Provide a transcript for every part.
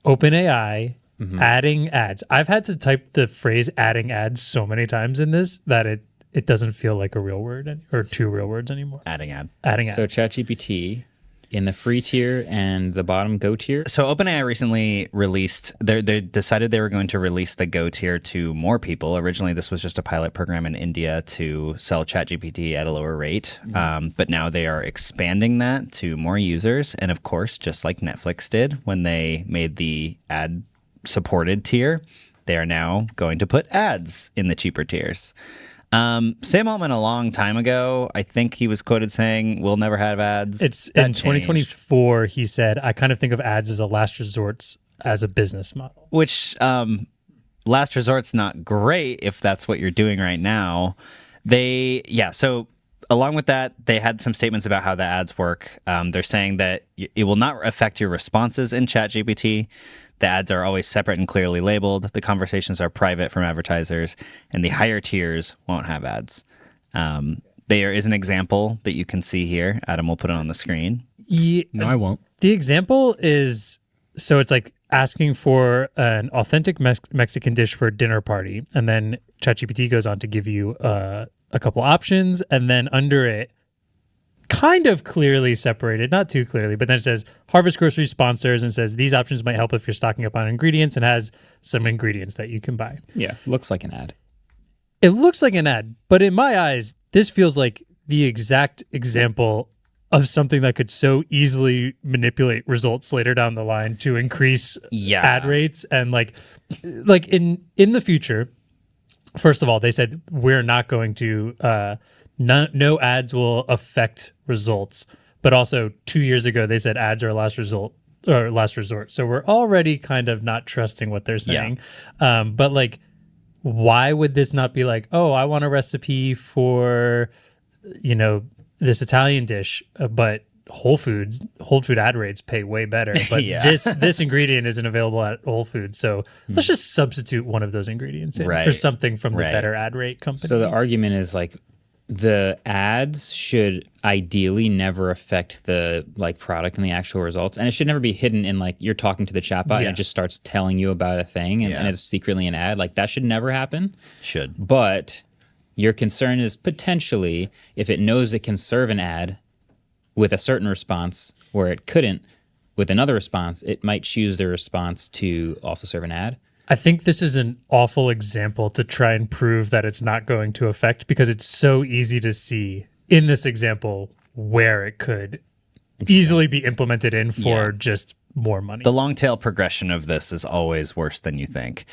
OpenAI adding ads. I've had to type the phrase adding ads so many times in this that it doesn't feel like a real word or two real words anymore. Adding ad. So ChatGPT in the free tier and the bottom Go tier. So OpenAI recently released, they decided they were going to release the Go tier to more people. Originally, this was just a pilot program in India to sell ChatGPT at a lower rate. But now they are expanding that to more users. And of course, just like Netflix did when they made the ad-supported tier, they are now going to put ads in the cheaper tiers. Sam Altman a long time ago, I think he was quoted saying, we'll never have ads. It's in 2024, he said, I kind of think of ads as a last resort as a business model. Which last resort's not great if that's what you're doing right now. So along with that, they had some statements about how the ads work. They're saying that it will not affect your responses in ChatGPT. The ads are always separate and clearly labeled. The conversations are private from advertisers, and the higher tiers won't have ads. There is an example that you can see here. Adam will put it on the screen. No, I won't. The example is, so it's like asking for an authentic Mexican dish for a dinner party, and then ChatGPT goes on to give you a couple options, and then under it, kind of clearly separated, not too clearly, but then it says Harvest Grocery sponsors and says these options might help if you're stocking up on ingredients, and has some ingredients that you can buy. Yeah, looks like an ad. It looks like an ad, but in my eyes, this feels like the exact example of something that could so easily manipulate results later down the line to increase ad rates. And like in the future, first of all, they said we're not going to no ads will affect results, but also 2 years ago they said ads are last resort. So we're already kind of not trusting what they're saying. But like, why would this not be like, oh, I want a recipe for, this Italian dish, but Whole Food ad rates pay way better, but this ingredient isn't available at Whole Foods, so let's just substitute one of those ingredients in for something from the better ad rate company. So the argument is like, the ads should ideally never affect the product and the actual results, and it should never be hidden in you're talking to the chatbot and it just starts telling you about a thing and it's secretly an ad. That should never happen. But your concern is potentially if it knows it can serve an ad with a certain response where it couldn't with another response, it might choose the response to also serve an ad. I think this is an awful example to try and prove that it's not going to affect, because it's so easy to see in this example where it could easily be implemented in for just more money. The long tail progression of this is always worse than you think.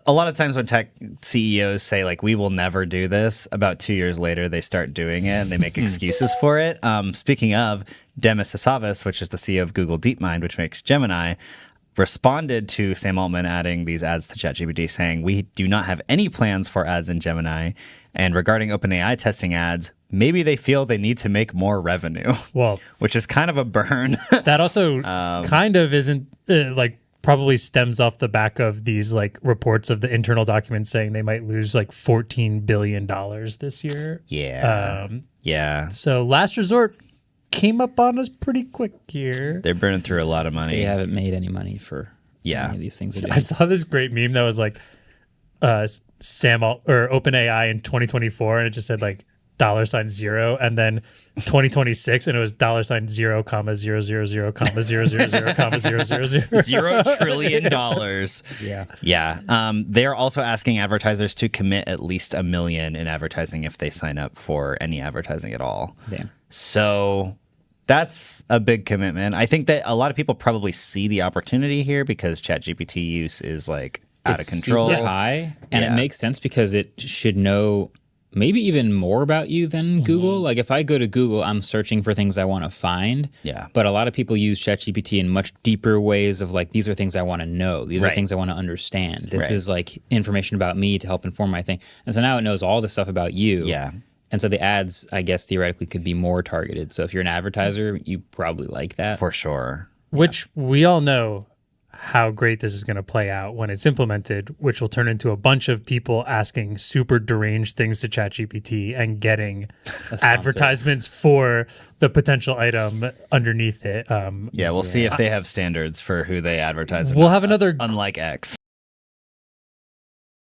A lot of times when tech CEOs say, we will never do this, about 2 years later, they start doing it and they make excuses for it. Speaking of, Demis Hassabis, which is the CEO of Google DeepMind, which makes Gemini, responded to Sam Altman adding these ads to ChatGPT saying, we do not have any plans for ads in Gemini. And regarding OpenAI testing ads, maybe they feel they need to make more revenue. Well, which is kind of a burn. That also kind of isn't probably stems off the back of these reports of the internal documents saying they might lose $14 billion this year. Yeah. So last resort came up on us pretty quick here. They're burning through a lot of money. They haven't made any money for any of these things. I saw this great meme that was OpenAI in 2024, and it just said $0, and then 2026, and it was $0, comma 000, comma 000, comma 000. $0 trillion. Yeah. They're also asking advertisers to commit at least $1 million in advertising if they sign up for any advertising at all. Damn. So that's a big commitment. I think that a lot of people probably see the opportunity here because ChatGPT use is out of control. Super high, and it makes sense because it should know maybe even more about you than Google. If I go to Google, I'm searching for things I want to find. Yeah. But a lot of people use ChatGPT in much deeper ways of these are things I want to know. These are things I want to understand. This is information about me to help inform my thing. And so now it knows all this stuff about you. Yeah. And so the ads, I guess, theoretically could be more targeted. So if you're an advertiser, you probably like that. For sure. Which we all know how great this is going to play out when it's implemented, which will turn into a bunch of people asking super deranged things to ChatGPT and getting advertisements for the potential item underneath it. We'll see if they have standards for who they advertise. We'll have another unlike X.